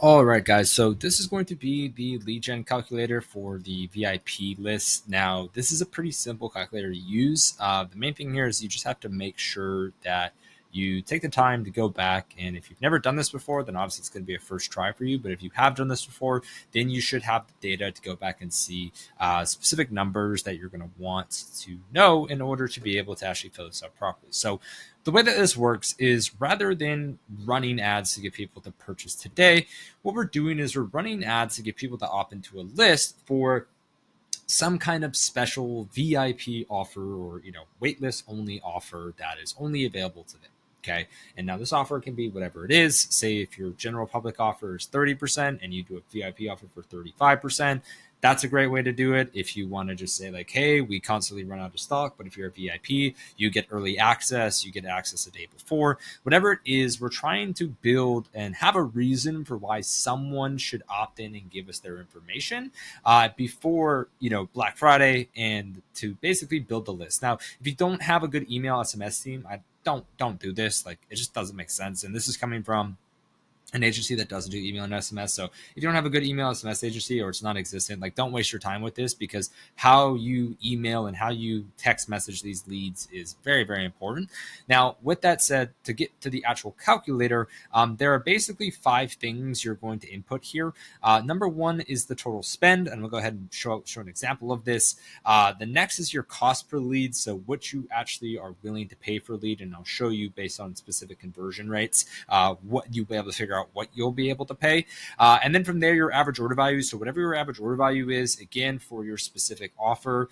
All right, guys. So this is going to be the lead gen calculator for the VIP list. Now, this is a pretty simple calculator to use. The main thing here is you just have to make sure that you take the time to go back. And if you've never done this before, then obviously it's going to be a first try for you. But if you have done this before, then you should have the data to go back and see specific numbers that you're going to want to know in order to be able to actually fill this out properly. So the way that this works is rather than running ads to get people to purchase today, what we're doing is we're running ads to get people to opt into a list for some kind of special VIP offer or waitlist only offer that is only available to them. Okay. And now this offer can be whatever it is. Say if your general public offer is 30% and you do a VIP offer for 35%, that's a great way to do it. If you want to just say like, hey, we constantly run out of stock, but if you're a VIP, you get early access, you get access a day before, whatever it is, we're trying to build and have a reason for why someone should opt in and give us their information before Black Friday, and to basically build the list. Now, if you don't have a good email SMS team, I don't do this. Like, it just doesn't make sense. And this is coming from an agency that doesn't do email and SMS. So if you don't have a good email SMS agency or it's non-existent, like, don't waste your time with this, because how you email and how you text message these leads is very, very important. Now, with that said, to get to the actual calculator, there are basically 5 things you're going to input here. Number 1 is the total spend, and we'll go ahead and show an example of this. The next is your cost per lead, so what you actually are willing to pay for a lead, and I'll show you based on specific conversion rates what you'll be able to figure out what you'll be able to pay. And then from there, your average order value. So whatever your average order value is, again, for your specific offer,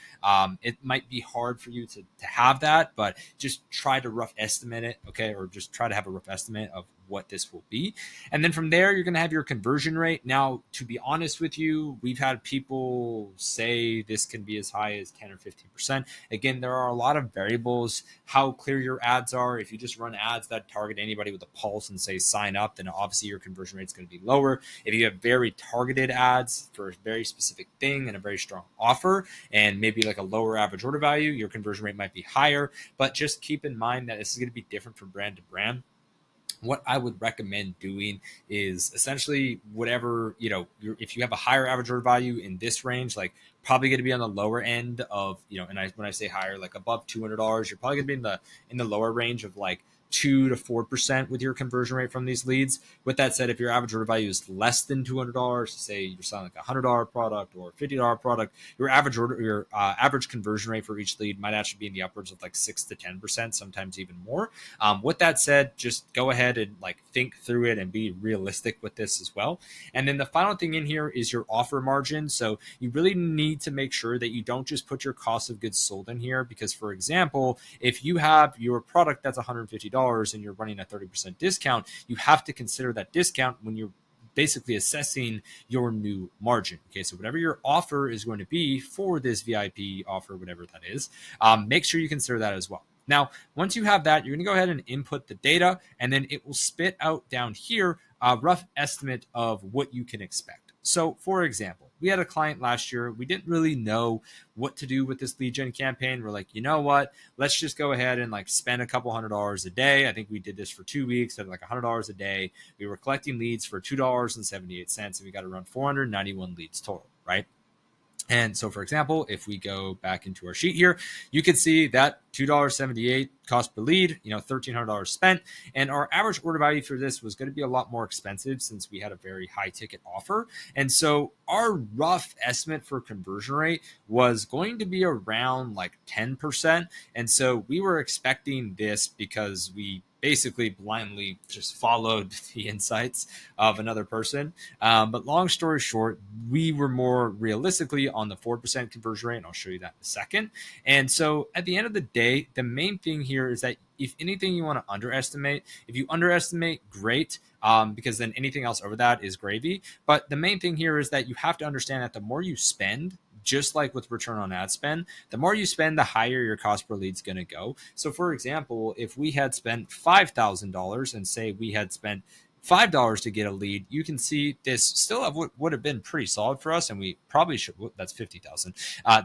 it might be hard for you to have that, but just try to rough estimate it, okay? Or just try to have a rough estimate of what this will be. And then from there, you're going to have your conversion rate. Now, to be honest with you, we've had people say this can be as high as 10 or 15%. Again, there are a lot of variables, how clear your ads are. If you just run ads that target anybody with a pulse and say sign up, then obviously your conversion rate is going to be lower. If you have very targeted ads for a very specific thing and a very strong offer and maybe like a lower average order value, your conversion rate might be higher. But just keep in mind that this is going to be different from brand to brand. What I would recommend doing is essentially whatever, if you have a higher average order value in this range, like, probably going to be on the lower end of, and when I say higher, like above $200, you're probably going to be in the lower range of like 2 to 4% with your conversion rate from these leads. With that said, if your average order value is less than $200, say you're selling like a $100 product or a $50 product, your average conversion rate for each lead might actually be in the upwards of like 6 to 10%, sometimes even more. With that said, just go ahead and like think through it and be realistic with this as well. And then the final thing in here is your offer margin. So you really need to make sure that you don't just put your cost of goods sold in here, because, for example, if you have your product that's $150 and you're running a 30% discount, you have to consider that discount when you're basically assessing your new margin. Okay, so whatever your offer is going to be for this VIP offer, whatever that is, make sure you consider that as well. Now, once you have that, you're going to go ahead and input the data, and then it will spit out down here a rough estimate of what you can expect. So, for example, we had a client last year. We didn't really know what to do with this lead gen campaign. We're like, you know what? Let's just go ahead and like spend a couple $100 a day. I think we did this for 2 weeks at like $100 a day. We were collecting leads for $2.78, and we got around 491 leads total, right? And so, for example, if we go back into our sheet here, you can see that $2.78 cost per lead, $1,300 spent. And our average order value for this was going to be a lot more expensive since we had a very high ticket offer. And so our rough estimate for conversion rate was going to be around like 10%. And so we were expecting this because we basically blindly just followed the insights of another person. But long story short, we were more realistically on the 4% conversion rate, and I'll show you that in a second. And so at the end of the day, the main thing here is that if anything you want to underestimate, if you underestimate, great, because then anything else over that is gravy. But the main thing here is that you have to understand that the more you spend, just like with return on ad spend, the more you spend, the higher your cost per lead is going to go. So, for example, if we had spent $5,000 and say we had spent $5 to get a lead, you can see this still would have been pretty solid for us. And we probably should, that's 50,000.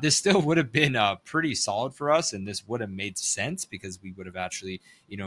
This still would have been pretty solid for us. And this would have made sense because we would have actually,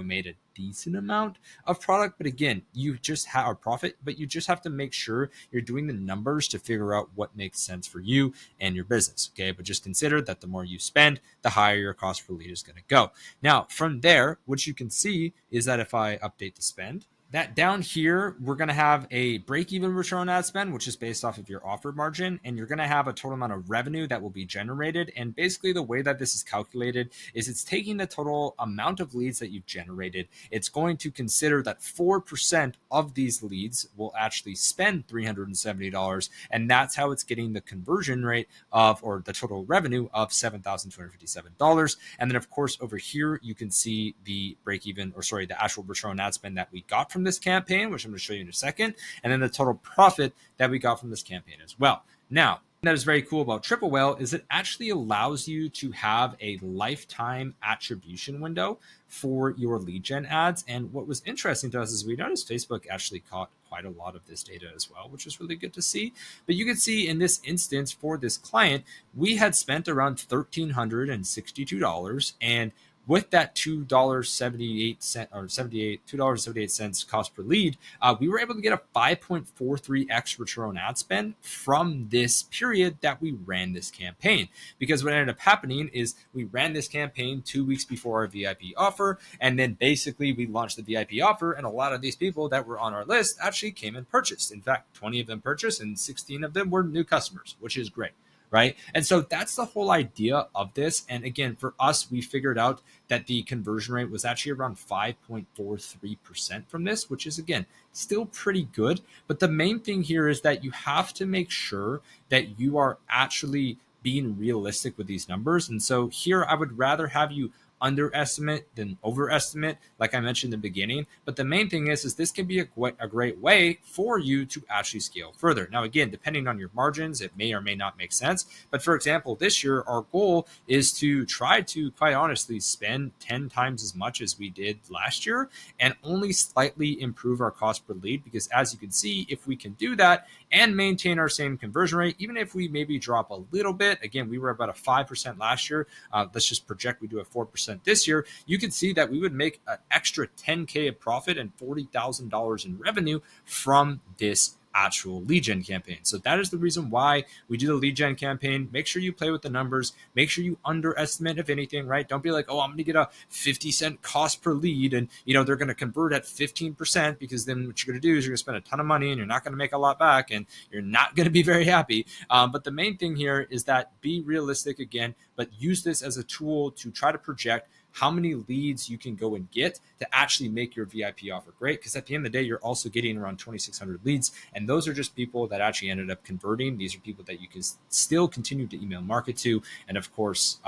made a decent amount of product. But again, you just have a profit, but you just have to make sure you're doing the numbers to figure out what makes sense for you and your business. Okay. But just consider that the more you spend, the higher your cost per lead is going to go. Now, from there, what you can see is that if I update the spend, that down here, we're going to have a break-even return on ad spend, which is based off of your offer margin, and you're going to have a total amount of revenue that will be generated. And basically the way that this is calculated is it's taking the total amount of leads that you've generated. It's going to consider that 4% of these leads will actually spend $370, and that's how it's getting the conversion rate of, or the total revenue of $7,257. And then of course over here, you can see the break-even, or sorry, the actual return on ad spend that we got from this campaign, which I'm going to show you in a second, and then the total profit that we got from this campaign as well. Now, that is very cool about Triple Whale is it actually allows you to have a lifetime attribution window for your lead gen ads. And what was interesting to us is we noticed Facebook actually caught quite a lot of this data as well, which is really good to see. But you can see in this instance for this client, we had spent around $1,362, and with that $2.78 or $2.78 cost per lead, we were able to get a 5.43x return on ad spend from this period that we ran this campaign. Because what ended up happening is we ran this campaign 2 weeks before our VIP offer, and then basically we launched the VIP offer, and a lot of these people that were on our list actually came and purchased. In fact, 20 of them purchased, and 16 of them were new customers, which is great. Right. And so that's the whole idea of this. And again, for us, we figured out that the conversion rate was actually around 5.43% from this, which is, again, still pretty good. But the main thing here is that you have to make sure that you are actually being realistic with these numbers. And so here, I would rather have you underestimate than overestimate, like I mentioned in the beginning. But the main thing is this can be a great way for you to actually scale further. Now, again, depending on your margins, it may or may not make sense. But for example, this year, our goal is to try to, quite honestly, spend 10 times as much as we did last year and only slightly improve our cost per lead. Because as you can see, if we can do that and maintain our same conversion rate, even if we maybe drop a little bit, again, we were about a 5% last year. Let's just project we do a 4% this year, you can see that we would make an extra $10K of profit and $40,000 in revenue from this actual lead gen campaign. So that is the reason why we do the lead gen campaign. Make sure you play with the numbers. Make sure you underestimate, if anything, right? Don't be like, oh, I'm going to get a 50-cent cost per lead, and they're going to convert at 15%, because then what you're going to do is you're going to spend a ton of money and you're not going to make a lot back, and you're not going to be very happy. But the main thing here is that be realistic again, but use this as a tool to try to project how many leads you can go and get to actually make your VIP offer great. Because at the end of the day, you're also getting around 2,600 leads. And those are just people that actually ended up converting. These are people that you can still continue to email market to. And of course,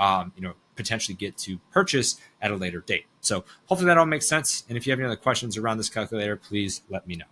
potentially get to purchase at a later date. So hopefully that all makes sense. And if you have any other questions around this calculator, please let me know.